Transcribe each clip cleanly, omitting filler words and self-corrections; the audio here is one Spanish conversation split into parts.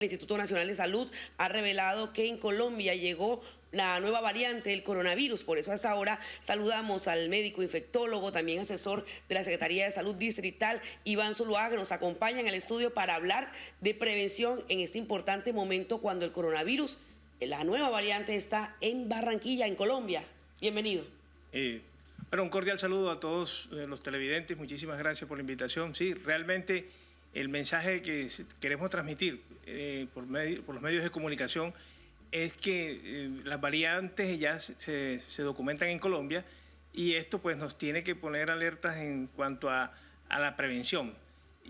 El Instituto Nacional de Salud ha revelado que en Colombia llegó la nueva variante del coronavirus. Por eso hasta ahora saludamos al médico infectólogo, también asesor de la Secretaría de Salud Distrital, Iván Zuluaga, que nos acompaña en el estudio para hablar de prevención en este importante momento cuando el coronavirus, la nueva variante, está en Barranquilla, en Colombia. Bienvenido. Bueno, un cordial saludo a todos los televidentes. Muchísimas gracias por la invitación. Sí, realmente el mensaje que queremos transmitir por los medios de comunicación es que las variantes ya se documentan en Colombia y esto pues nos tiene que poner alertas en cuanto a la prevención.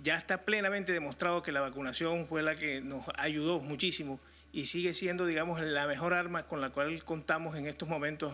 Ya está plenamente demostrado que la vacunación fue la que nos ayudó muchísimo y sigue siendo, digamos, la mejor arma con la cual contamos en estos momentos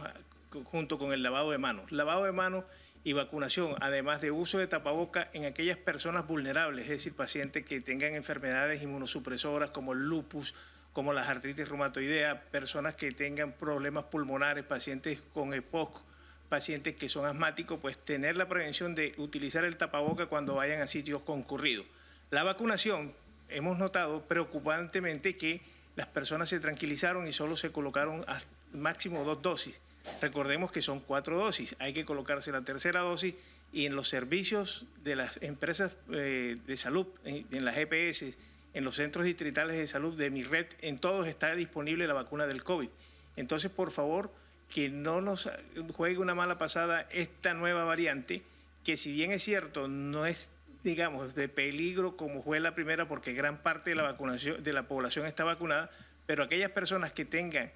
junto con el lavado de manos. Lavado de manos y vacunación, además de uso de tapaboca en aquellas personas vulnerables, es decir, pacientes que tengan enfermedades inmunosupresoras como el lupus, como las artritis reumatoidea, personas que tengan problemas pulmonares, pacientes con EPOC, pacientes que son asmáticos, pues tener la prevención de utilizar el tapaboca cuando vayan a sitios concurridos. La vacunación, hemos notado preocupantemente que las personas se tranquilizaron y solo se colocaron hasta máximo 2 dosis. Recordemos que son 4 dosis, hay que colocarse la tercera dosis y en los servicios de las empresas de salud, en las EPS, en los centros distritales de salud de mi red, en todos está disponible la vacuna del COVID. Entonces, por favor, que no nos juegue una mala pasada esta nueva variante, que si bien es cierto, no es, digamos, de peligro como fue la primera, porque gran parte de la vacunación de la población está vacunada, pero aquellas personas que tengan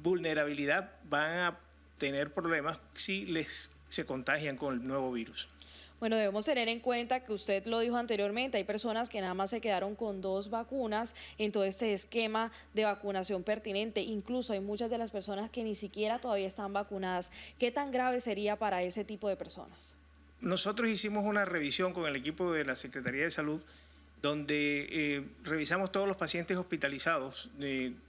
vulnerabilidad van a tener problemas si se contagian con el nuevo virus. Bueno, debemos tener en cuenta que usted lo dijo anteriormente, hay personas que nada más se quedaron con 2 vacunas en todo este esquema de vacunación pertinente. Incluso hay muchas de las personas que ni siquiera todavía están vacunadas. ¿Qué tan grave sería para ese tipo de personas? Nosotros hicimos una revisión con el equipo de la Secretaría de Salud donde revisamos todos los pacientes hospitalizados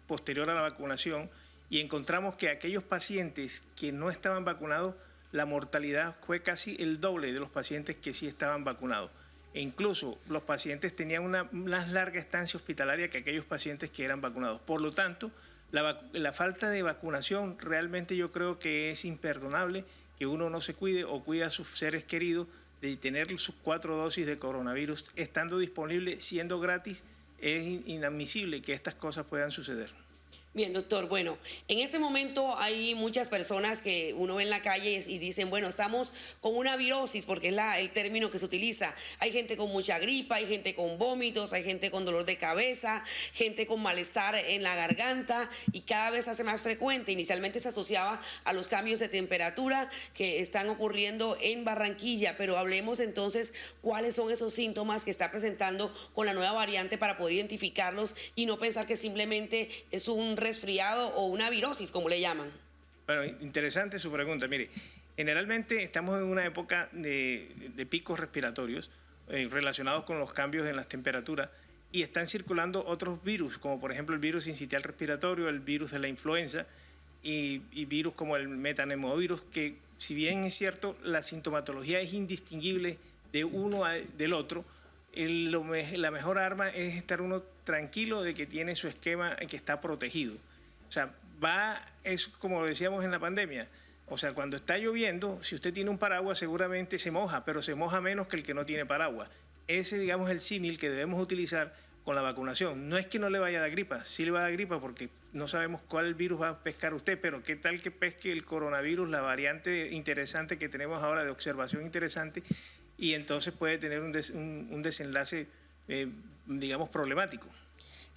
posterior a la vacunación y encontramos que aquellos pacientes que no estaban vacunados, la mortalidad fue casi el doble de los pacientes que sí estaban vacunados. E incluso los pacientes tenían una más larga estancia hospitalaria que aquellos pacientes que eran vacunados. Por lo tanto, la falta de vacunación realmente yo creo que es imperdonable que uno no se cuide o cuide a sus seres queridos de tener sus 4 dosis de coronavirus estando disponible, siendo gratis. Es inadmisible que estas cosas puedan suceder. Bien, doctor, bueno, en este momento hay muchas personas que uno ve en la calle y dicen, bueno, estamos con una virosis, porque es el término que se utiliza. Hay gente con mucha gripa, hay gente con vómitos, hay gente con dolor de cabeza, gente con malestar en la garganta y cada vez se hace más frecuente. Inicialmente se asociaba a los cambios de temperatura que están ocurriendo en Barranquilla, pero hablemos entonces cuáles son esos síntomas que está presentando con la nueva variante para poder identificarlos y no pensar que simplemente es un resfriado o una virosis, como le llaman. Bueno, interesante su pregunta. Mire, generalmente estamos en una época de picos respiratorios relacionados con los cambios en las temperaturas y están circulando otros virus, como por ejemplo el virus sincitial respiratorio, el virus de la influenza y virus como el metanemovirus, que si bien es cierto, la sintomatología es indistinguible de uno del otro, la mejor arma es estar uno tranquilo de que tiene su esquema, que está protegido. O sea, es como decíamos en la pandemia, o sea, cuando está lloviendo, si usted tiene un paraguas seguramente se moja, pero se moja menos que el que no tiene paraguas. Ese, digamos, es el símil que debemos utilizar con la vacunación. No es que no le vaya a dar gripa, sí le va a dar gripa porque no sabemos cuál virus va a pescar usted, pero qué tal que pesque el coronavirus, la variante interesante que tenemos ahora de observación interesante, y entonces puede tener un desenlace, digamos, problemático.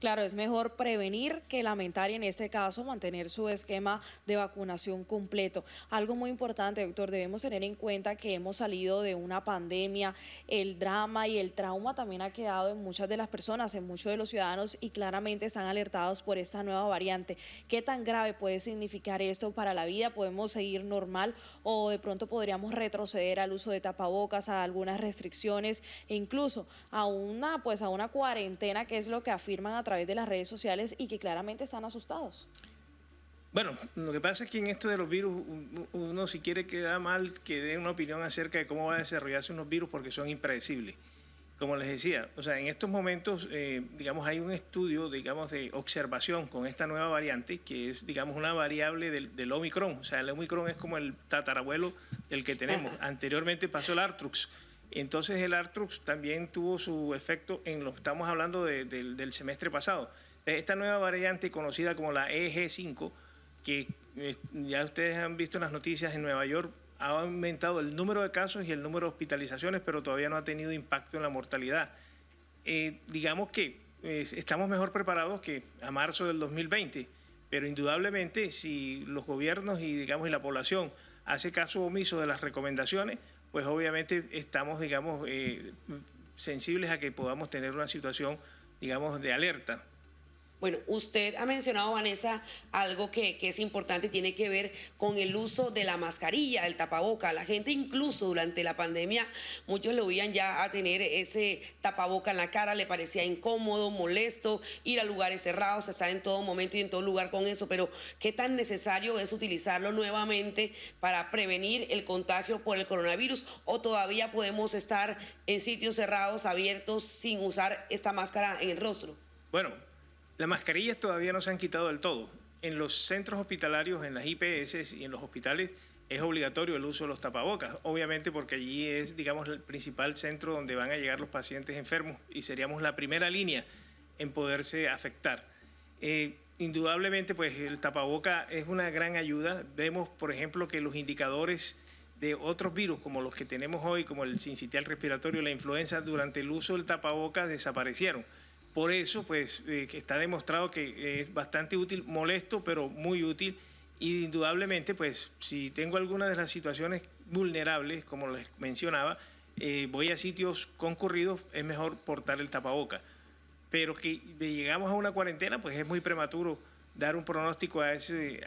Claro, es mejor prevenir que lamentar y en este caso mantener su esquema de vacunación completo. Algo muy importante, doctor, debemos tener en cuenta que hemos salido de una pandemia, el drama y el trauma también ha quedado en muchas de las personas, en muchos de los ciudadanos y claramente están alertados por esta nueva variante. ¿Qué tan grave puede significar esto para la vida? ¿Podemos seguir normal o de pronto podríamos retroceder al uso de tapabocas, a algunas restricciones e incluso a una cuarentena, que es lo que afirman a través de las redes sociales y que claramente están asustados? Bueno, lo que pasa es que en esto de los virus, uno si quiere queda mal que dé una opinión acerca de cómo va a desarrollarse unos virus porque son impredecibles. como les decía, o sea, en estos momentos, digamos, hay un estudio, digamos, de observación con esta nueva variante, que es, digamos, una variable del Omicron. O sea, el Omicron es como el tatarabuelo del que tenemos. Anteriormente pasó el Artrux. Entonces, el Artrux también tuvo su efecto estamos hablando del semestre pasado. Esta nueva variante conocida como la EG5, que ya ustedes han visto en las noticias en Nueva York, ha aumentado el número de casos y el número de hospitalizaciones, pero todavía no ha tenido impacto en la mortalidad. Digamos que estamos mejor preparados que a marzo del 2020, pero indudablemente si los gobiernos y la población hace caso omiso de las recomendaciones, pues obviamente estamos, digamos, sensibles a que podamos tener una situación, digamos, de alerta. Bueno, usted ha mencionado, Vanessa, algo que es importante y tiene que ver con el uso de la mascarilla, el tapaboca. La gente incluso durante la pandemia, muchos lo oían ya a tener ese tapaboca en la cara, le parecía incómodo, molesto, ir a lugares cerrados, estar en todo momento y en todo lugar con eso, pero ¿qué tan necesario es utilizarlo nuevamente para prevenir el contagio por el coronavirus? ¿O todavía podemos estar en sitios cerrados, abiertos, sin usar esta máscara en el rostro? Bueno, las mascarillas todavía no se han quitado del todo. En los centros hospitalarios, en las IPS y en los hospitales es obligatorio el uso de los tapabocas, obviamente porque allí es, digamos, el principal centro donde van a llegar los pacientes enfermos y seríamos la primera línea en poderse afectar. Indudablemente, pues el tapaboca es una gran ayuda. Vemos, por ejemplo, que los indicadores de otros virus, como los que tenemos hoy, como el sincitial respiratorio, la influenza, durante el uso del tapaboca desaparecieron. Por eso, pues, está demostrado que es bastante útil, molesto, pero muy útil. Y indudablemente, pues, si tengo alguna de las situaciones vulnerables, como les mencionaba, voy a sitios concurridos, es mejor portar el tapaboca. Pero que llegamos a una cuarentena, pues es muy prematuro dar un pronóstico a este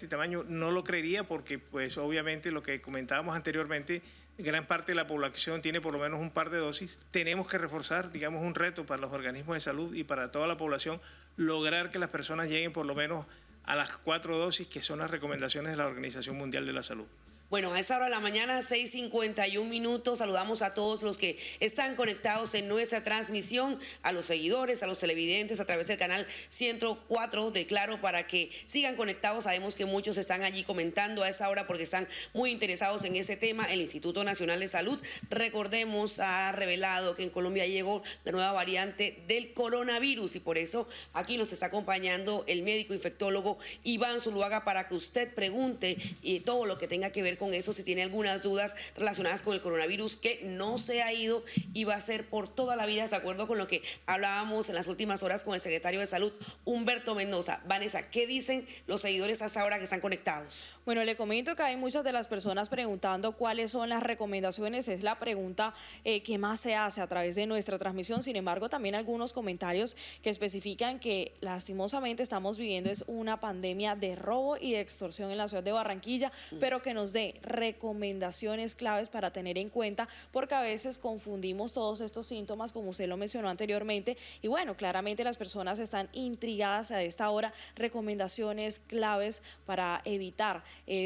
tamaño. No lo creería porque, pues, obviamente, lo que comentábamos anteriormente, gran parte de la población tiene por lo menos un par de dosis. Tenemos que reforzar, digamos, un reto para los organismos de salud y para toda la población, lograr que las personas lleguen por lo menos a las 4 dosis, que son las recomendaciones de la Organización Mundial de la Salud. Bueno, a esta hora de la mañana, 6:51, saludamos a todos los que están conectados en nuestra transmisión, a los seguidores, a los televidentes a través del canal 104 de Claro, para que sigan conectados. Sabemos que muchos están allí comentando a esa hora porque están muy interesados en ese tema. El Instituto Nacional de Salud, recordemos, ha revelado que en Colombia llegó la nueva variante del coronavirus y por eso aquí nos está acompañando el médico infectólogo Iván Zuluaga para que usted pregunte todo lo que tenga que ver con eso, si tiene algunas dudas relacionadas con el coronavirus, que no se ha ido y va a ser por toda la vida, de acuerdo con lo que hablábamos en las últimas horas con el secretario de Salud, Humberto Mendoza. Vanessa, ¿qué dicen los seguidores hasta ahora que están conectados? Bueno, le comento que hay muchas de las personas preguntando cuáles son las recomendaciones. Es la pregunta que más se hace a través de nuestra transmisión. Sin embargo, también algunos comentarios que especifican que lastimosamente estamos viviendo es una pandemia de robo y de extorsión en la ciudad de Barranquilla, pero que nos dé recomendaciones claves para tener en cuenta, porque a veces confundimos todos estos síntomas, como usted lo mencionó anteriormente, y bueno, claramente las personas están intrigadas a esta hora. Recomendaciones claves para evitar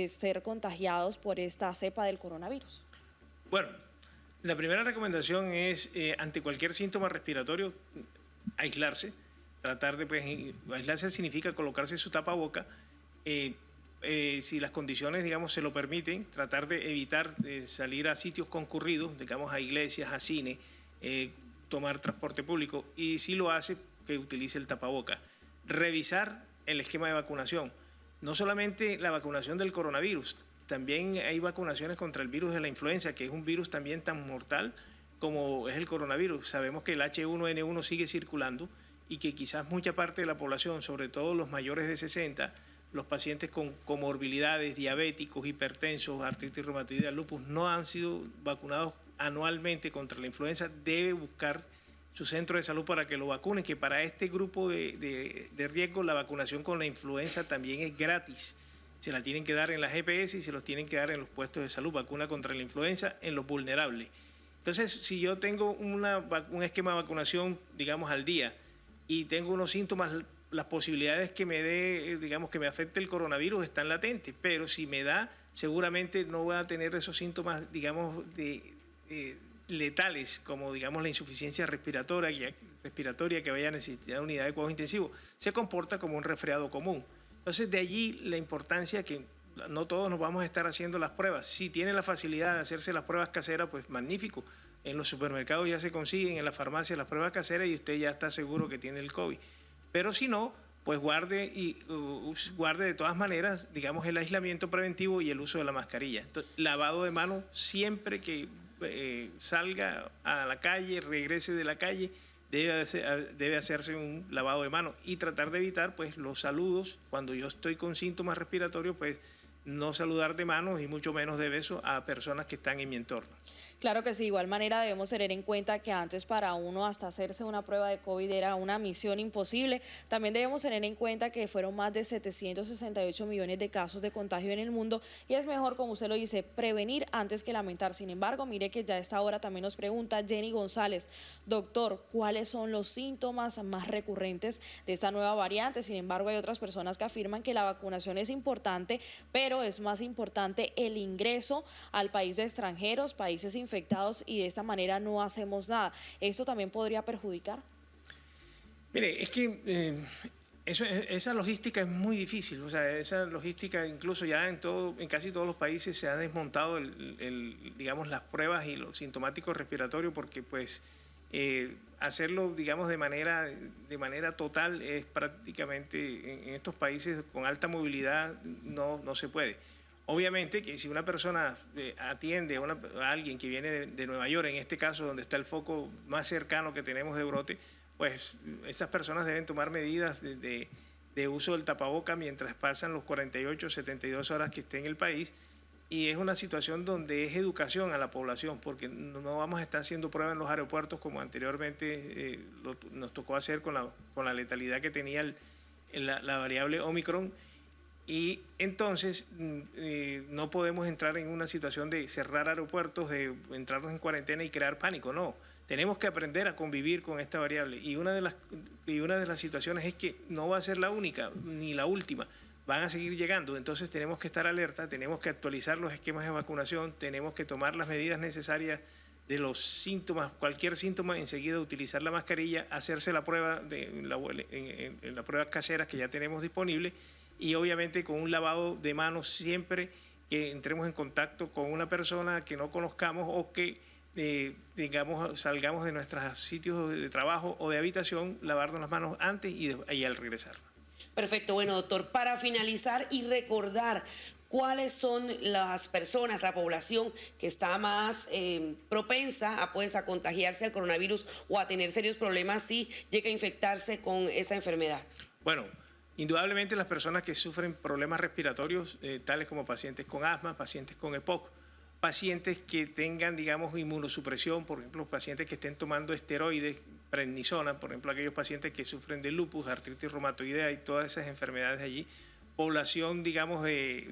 ser contagiados por esta cepa del coronavirus. Bueno, la primera recomendación es, ante cualquier síntoma respiratorio, aislarse. Tratar de, pues, aislarse significa colocarse su tapaboca. Si las condiciones, digamos, se lo permiten, tratar de evitar salir a sitios concurridos, digamos, a iglesias, a cine, tomar transporte público, y si lo hace, que utilice el tapaboca. Revisar el esquema de vacunación. No solamente la vacunación del coronavirus, también hay vacunaciones contra el virus de la influenza, que es un virus también tan mortal como es el coronavirus. Sabemos que el H1N1 sigue circulando y que quizás mucha parte de la población, sobre todo los mayores de 60, los pacientes con comorbilidades, diabéticos, hipertensos, artritis reumatoidea, lupus, no han sido vacunados anualmente contra la influenza. Debe buscar su centro de salud para que lo vacunen, que para este grupo de riesgo la vacunación con la influenza también es gratis. Se la tienen que dar en las EPS y se los tienen que dar en los puestos de salud, vacuna contra la influenza en los vulnerables. Entonces, si yo tengo un esquema de vacunación, digamos, al día, y tengo unos síntomas, las posibilidades que me dé, digamos, que me afecte el coronavirus están latentes, pero si me da, seguramente no voy a tener esos síntomas, digamos, letales, como digamos la insuficiencia respiratoria que vaya a necesitar unidad de cuidados intensivos, se comporta como un resfriado común. Entonces, de allí la importancia que no todos nos vamos a estar haciendo las pruebas. Si tiene la facilidad de hacerse las pruebas caseras, pues magnífico. En los supermercados ya se consiguen, en la farmacia las pruebas caseras y usted ya está seguro que tiene el COVID. Pero si no, pues guarde de todas maneras, digamos, el aislamiento preventivo y el uso de la mascarilla. Entonces, lavado de manos siempre que salga a la calle, regrese de la calle, debe hacerse un lavado de manos y tratar de evitar pues los saludos. Cuando yo estoy con síntomas respiratorios, pues no saludar de manos y mucho menos de besos a personas que están en mi entorno. Claro que sí, de igual manera debemos tener en cuenta que antes para uno hasta hacerse una prueba de COVID era una misión imposible. También debemos tener en cuenta que fueron más de 768 millones de casos de contagio en el mundo y es mejor, como usted lo dice, prevenir antes que lamentar. Sin embargo, mire que ya a esta hora también nos pregunta Jenny González, doctor, ¿cuáles son los síntomas más recurrentes de esta nueva variante? Sin embargo, hay otras personas que afirman que la vacunación es importante, pero es más importante el ingreso al país de extranjeros, países infectados y de esta manera no hacemos nada. ¿Esto también podría perjudicar? Mire, es que esa logística es muy difícil. O sea, esa logística incluso ya en casi todos los países se ha desmontado digamos, las pruebas y los sintomáticos respiratorios porque pues hacerlo, digamos, de manera total es prácticamente en estos países con alta movilidad no se puede. Obviamente que si una persona atiende a alguien que viene de Nueva York, en este caso donde está el foco más cercano que tenemos de brote, pues esas personas deben tomar medidas de uso del tapaboca mientras pasan los 48, 72 horas que esté en el país. Y es una situación donde es educación a la población, porque no vamos a estar haciendo pruebas en los aeropuertos como anteriormente nos tocó hacer con la letalidad que tenía la variable Omicron. Y entonces no podemos entrar en una situación de cerrar aeropuertos, de entrarnos en cuarentena y crear pánico, no. Tenemos que aprender a convivir con esta variable y una de las situaciones es que no va a ser la única ni la última, van a seguir llegando, entonces tenemos que estar alerta, tenemos que actualizar los esquemas de vacunación, tenemos que tomar las medidas necesarias de los síntomas, cualquier síntoma, enseguida utilizar la mascarilla, hacerse la prueba en la prueba casera que ya tenemos disponible y obviamente con un lavado de manos siempre que entremos en contacto con una persona que no conozcamos o que digamos salgamos de nuestros sitios de trabajo o de habitación, lavarnos las manos antes y al regresar. Perfecto, bueno doctor, para finalizar y recordar cuáles son las personas, la población que está más propensa a contagiarse al coronavirus o a tener serios problemas si llega a infectarse con esa enfermedad. Bueno, indudablemente las personas que sufren problemas respiratorios, tales como pacientes con asma, pacientes con EPOC, pacientes que tengan, digamos, inmunosupresión, por ejemplo, pacientes que estén tomando esteroides, prednisona, por ejemplo, aquellos pacientes que sufren de lupus, artritis reumatoidea y todas esas enfermedades allí, población, digamos,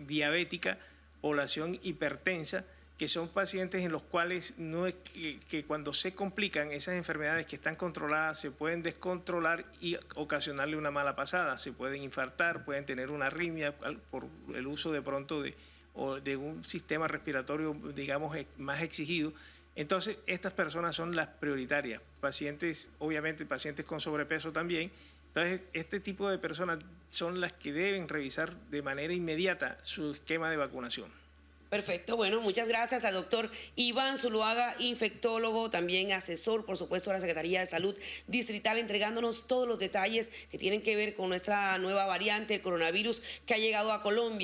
diabética, población hipertensa, que son pacientes en los cuales no es que cuando se complican esas enfermedades que están controladas se pueden descontrolar y ocasionarle una mala pasada, se pueden infartar, pueden tener una arritmia por el uso de pronto de un sistema respiratorio, digamos, más exigido. Entonces, estas personas son las prioritarias, pacientes, obviamente pacientes con sobrepeso también. Entonces, este tipo de personas son las que deben revisar de manera inmediata su esquema de vacunación. Perfecto, bueno, muchas gracias al doctor Iván Zuluaga, infectólogo, también asesor, por supuesto, de la Secretaría de Salud Distrital, entregándonos todos los detalles que tienen que ver con nuestra nueva variante, el coronavirus, que ha llegado a Colombia.